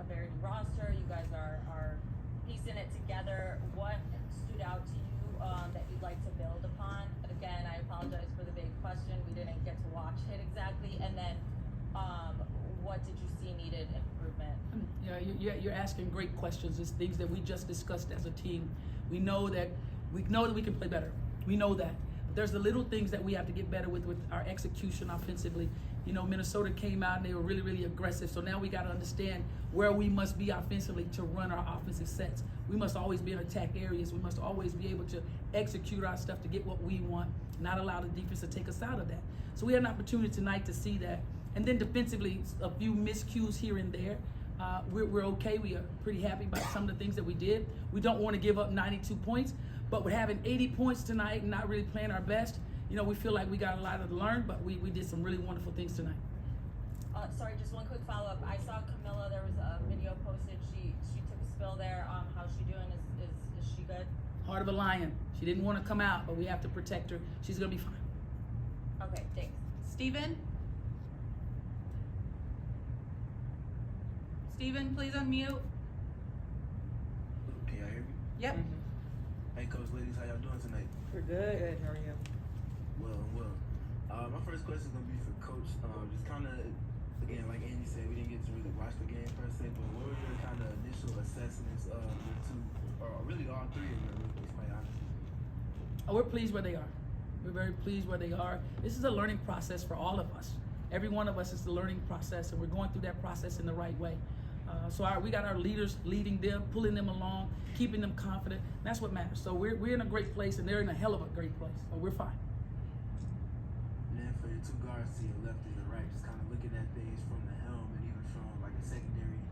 a very new roster. You guys are piecing it together. What stood out to you that you'd like to build upon? And again, I apologize for the big question. We didn't get to watch it exactly. And then what did you see needed improvement? Yeah, you're asking great questions. It's things that we just discussed as a team. We know that we can play better. We know that. But there's the little things that we have to get better with our execution offensively. You know, Minnesota came out and they were really, really aggressive. So now we got to understand where we must be offensively to run our offensive sets. We must always be in attack areas. We must always be able to execute our stuff to get what we want, not allow the defense to take us out of that. So we had an opportunity tonight to see that. And then defensively, a few miscues here and there. We're okay. We are pretty happy about some of the things that we did. We don't want to give up 92 points, but with having 80 points tonight and not really playing our best, you know, we feel like we got a lot to learn, but we did some really wonderful things tonight. Sorry, just one quick follow-up. I saw Camilla, there was a video posted. She took a spill there. How's she doing? Is she good? Heart of a lion. She didn't want to come out, but we have to protect her. She's going to be fine. Okay, thanks. Steven, please unmute. Can y'all hear me? Yep. Mm-hmm. Hey, Coach, ladies, how y'all doing tonight? We're good. Good. How are you? Well. My first question is going to be for Coach. Just kind of, again, like Andy said, we didn't get to really watch the game per se, but what were your kind of initial assessments of the two, or really all three of your rookies, quite honestly? We're pleased where they are. We're very pleased where they are. This is a learning process for all of us. Every one of us is the learning process, and we're going through that process in the right way. So we got our leaders leading them, pulling them along, keeping them confident. That's what matters. So we're in a great place, and they're in a hell of a great place. So we're fine. And then for your two guards to your left and your right, just kind of looking at things from the helm and even from like a secondary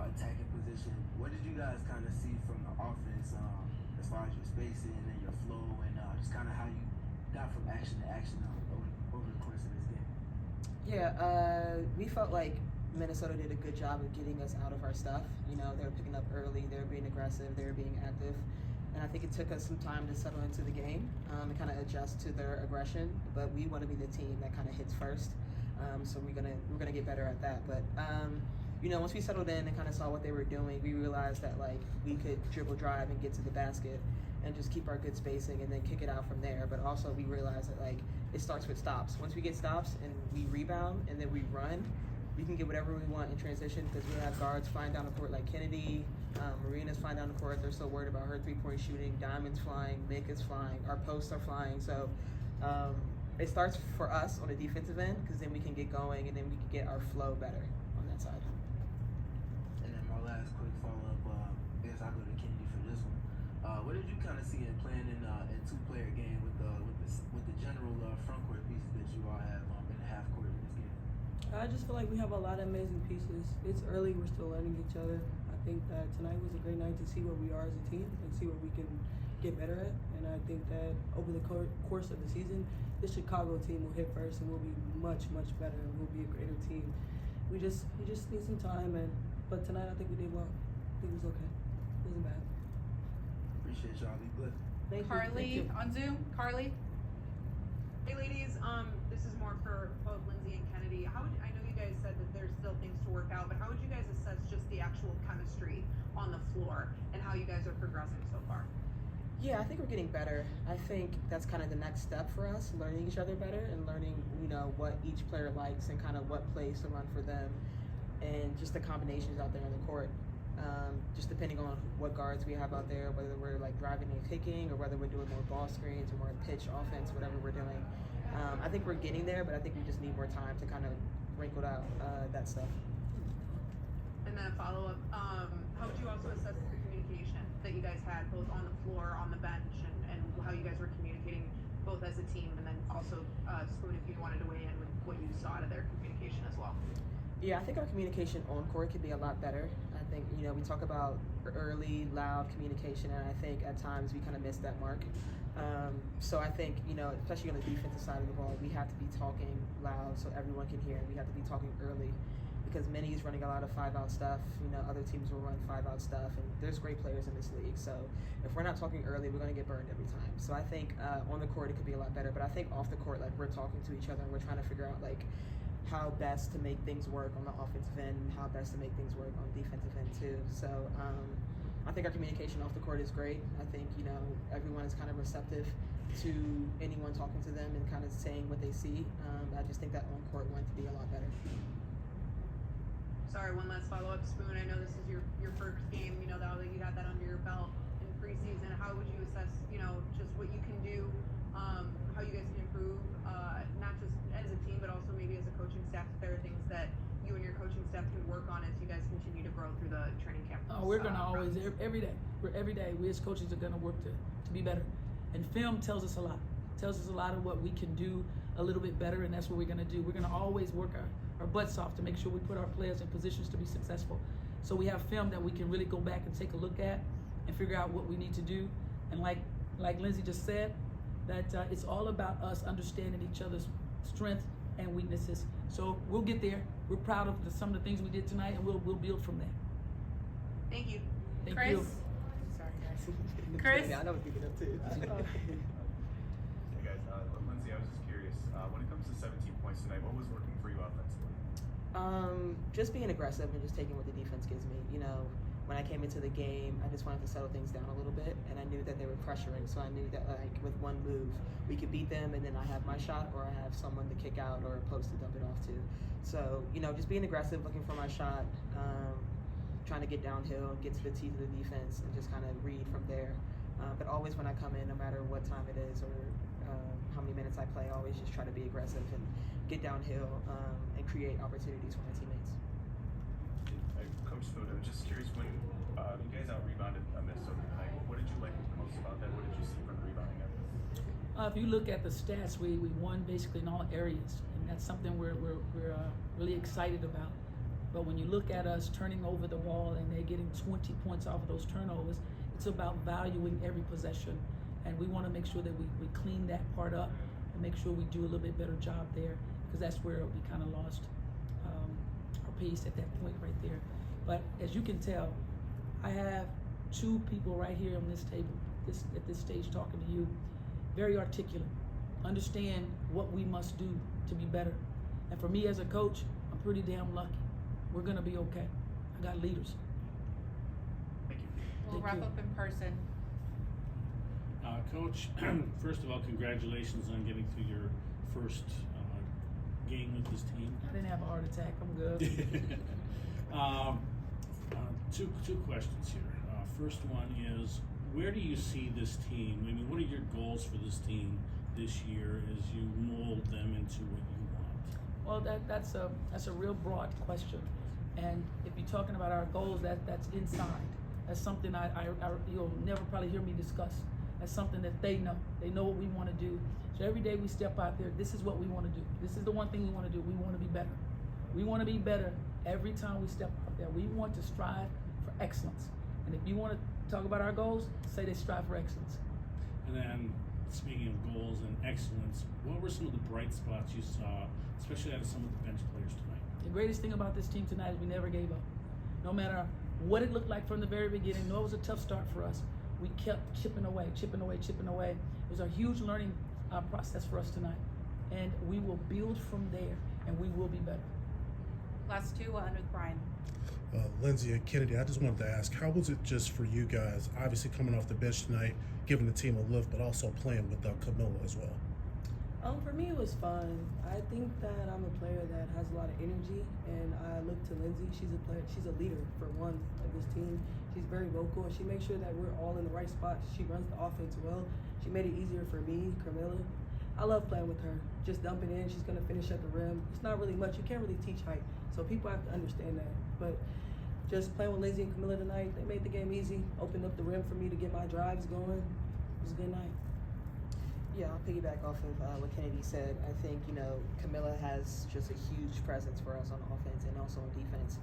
attacking position, what did you guys kind of see from the offense as far as your spacing and your flow and just kind of how you got from action to action over the course of this game? Yeah, we felt like Minnesota did a good job of getting us out of our stuff. You know, they were picking up early, they were being aggressive, they were being active. And I think it took us some time to settle into the game and kind of adjust to their aggression. But we want to be the team that kind of hits first. So we're gonna get better at that. But you know, once we settled in and kind of saw what they were doing, we realized that like we could dribble, drive, and get to the basket, and just keep our good spacing and then kick it out from there. But also we realized that like it starts with stops. Once we get stops and we rebound and then we run, we can get whatever we want in transition because we have guards flying down the court like Chennedy, Marina's flying down the court. They're so worried about her three-point shooting. Diamond's flying, Mika's flying, our posts are flying. So it starts for us on the defensive end because then we can get going and then we can get our flow better on that side. And then my last quick follow-up, I guess I'll go to Kennedy for this one. What did you kind of see in playing in two-player game with the general front court pieces that you all have in the half court in this game? I just feel like we have a lot of amazing pieces. It's early, we're still learning each other. I think that tonight was a great night to see what we are as a team and see what we can get better at. And I think that over the course of the season, this Chicago team will hit first and we'll be much, much better and we'll be a greater team. We just need some time, but tonight I think we did well. I think it was okay. It wasn't bad. Appreciate y'all. Be good. Thank you. Carly Thank you. on Zoom. Carly. Hey ladies, this is more for both Lindsay and Chennedy. I know you guys said that there's still things to work out, but how would you guys assess just the actual chemistry on the floor and how you guys are progressing so far? Yeah, I think we're getting better. I think that's kind of the next step for us, learning each other better and learning, you know, what each player likes and kind of what plays to run for them and just the combinations out there on the court. Just depending on what guards we have out there, whether we're like driving and kicking or whether we're doing more ball screens or more pitch offense, whatever we're doing. I think we're getting there, but I think we just need more time to kind of wrinkle out that stuff. And then a follow-up, how would you also assess the communication that you guys had both on the floor, on the bench, and how you guys were communicating both as a team, and then also Spoon, if you wanted to weigh in with what you saw out of their communication as well? Yeah, I think our communication on court could be a lot better. I think, you know, we talk about early, loud communication, and I think at times we kind of missed that mark. So I think, you know, especially on the defensive side of the ball, we have to be talking loud so everyone can hear, and we have to be talking early because Minnie's running a lot of 5-out stuff. You know, other teams will run 5-out stuff, and there's great players in this league. So if we're not talking early, we're going to get burned every time. So I think on the court it could be a lot better, but I think off the court, like we're talking to each other and we're trying to figure out like how best to make things work on the offensive end and how best to make things work on the defensive end too. So I think our communication off the court is great. I think, you know, everyone is kind of receptive to anyone talking to them and kind of saying what they see. I just think that on court went to be a lot better. Sorry, one last follow-up, Spoon. I know this is your first game, you know, that you got that under your belt in preseason. How would you assess, you know, just what you can do, how you guys can improve, not just as a team, but also maybe as a coaching staff, if there are things that you and your coaching staff can work on as you guys continue to grow through the training camp? We're going to always, every day, we as coaches are going to work to be better. And film tells us a lot. Tells us a lot of what we can do a little bit better, and that's what we're going to do. We're going to always work our butts off to make sure we put our players in positions to be successful. So we have film that we can really go back and take a look at and figure out what we need to do. And like Lindsay just said, that it's all about us understanding each other's strengths and weaknesses. So we'll get there. We're proud of some of the things we did tonight, and we'll build from there. Thank you. Thank Chris? you. Sorry, guys. Chris? Yeah, I know what you're up too. Hey guys, Lindsay, I was just curious, when it comes to 17 points tonight, what was working for you offensively? Just being aggressive and just taking what the defense gives me. You know, when I came into the game, I just wanted to settle things down a little bit, and I knew that they were pressuring, so I knew that like with one move we could beat them, and then I have my shot, or I have someone to kick out or a post to dump it off to. So, you know, just being aggressive, looking for my shot, trying to get downhill, get to the teeth of the defense, and just kind of read from there. But always when I come in, no matter what time it is or how many minutes I play, I always just try to be aggressive and get downhill and create opportunities for my teammates. Coach Spoon, I was just curious, when you guys out-rebounded Minnesota tonight, what did you like most about that? What did you see from the rebounding effort? If you look at the stats, we won basically in all areas, and that's something we're really excited about. But when you look at us turning over the ball and they're getting 20 points off of those turnovers, it's about valuing every possession, and we want to make sure that we clean that part up and make sure we do a little bit better job there, because that's where we kind of lost our pace at that point right there. But as you can tell, I have two people right here on this table, at this stage talking to you, very articulate, understand what we must do to be better. And for me as a coach, I'm pretty damn lucky. We're gonna be okay. I got leaders. Thank you. We'll Thank wrap you. up in person. Coach, first of all, congratulations on getting through your first game with this team. I didn't have a heart attack, I'm good. Two questions here. First one is, where do you see this team? I mean, what are your goals for this team this year as you mold them into what you want? Well, that's a real broad question, and if you're talking about our goals, that's inside. That's something you'll never probably hear me discuss. That's something that they know. They know what we want to do. So every day we step out there, this is what we want to do. This is the one thing we want to do. We want to be better. We want to be better every time we step out there. We want to strive for excellence. And if you want to talk about our goals, say they strive for excellence. And then, speaking of goals and excellence, what were some of the bright spots you saw, especially out of some of the bench players tonight? The greatest thing about this team tonight is we never gave up. No matter what it looked like from the very beginning, no, it was a tough start for us. We kept chipping away. It was a huge learning process for us tonight. And we will build from there, and we will be better. Last two, we'll end with Brian. Lindsay and Chennedy, I just wanted to ask, how was it just for you guys, obviously coming off the bench tonight, giving the team a lift, but also playing with Camilla as well? For me, it was fun. I think that I'm a player that has a lot of energy, and I look to Lindsay. She's a player. She's a leader for one of this team. She's very vocal, and she makes sure that we're all in the right spots. She runs the offense well. She made it easier for me, Camilla. I love playing with her. Just dumping in, she's gonna finish at the rim. It's not really much. You can't really teach height, so people have to understand that. But just playing with Lindsay and Camilla tonight, they made the game easy. Opened up the rim for me to get my drives going. It was a good night. Yeah, I'll piggyback off of what Chennedy said. I think, you know, Camilla has just a huge presence for us on offense and also on defense.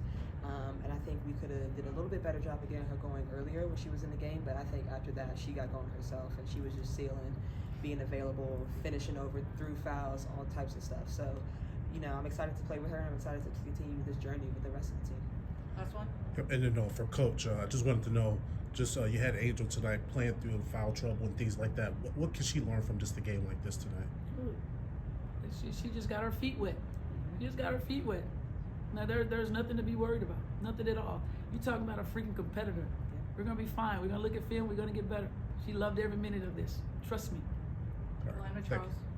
And I think we could have did a little bit better job of getting her going earlier when she was in the game, but I think after that she got going herself and she was just sealing, being available, finishing over through fouls, all types of stuff. So, you know, I'm excited to play with her and I'm excited to continue this journey with the rest of the team. Last one. And then for Coach, I just wanted to know, you had Angel tonight playing through foul trouble and things like that. What can she learn from just a game like this tonight? She just got her feet wet. She just got her feet wet. Now there's nothing to be worried about. Nothing at all. You talking about a freaking competitor. We're gonna be fine. We're gonna look at film, we're gonna get better. She loved every minute of this. Trust me. All right. Atlanta Thank Charles. you.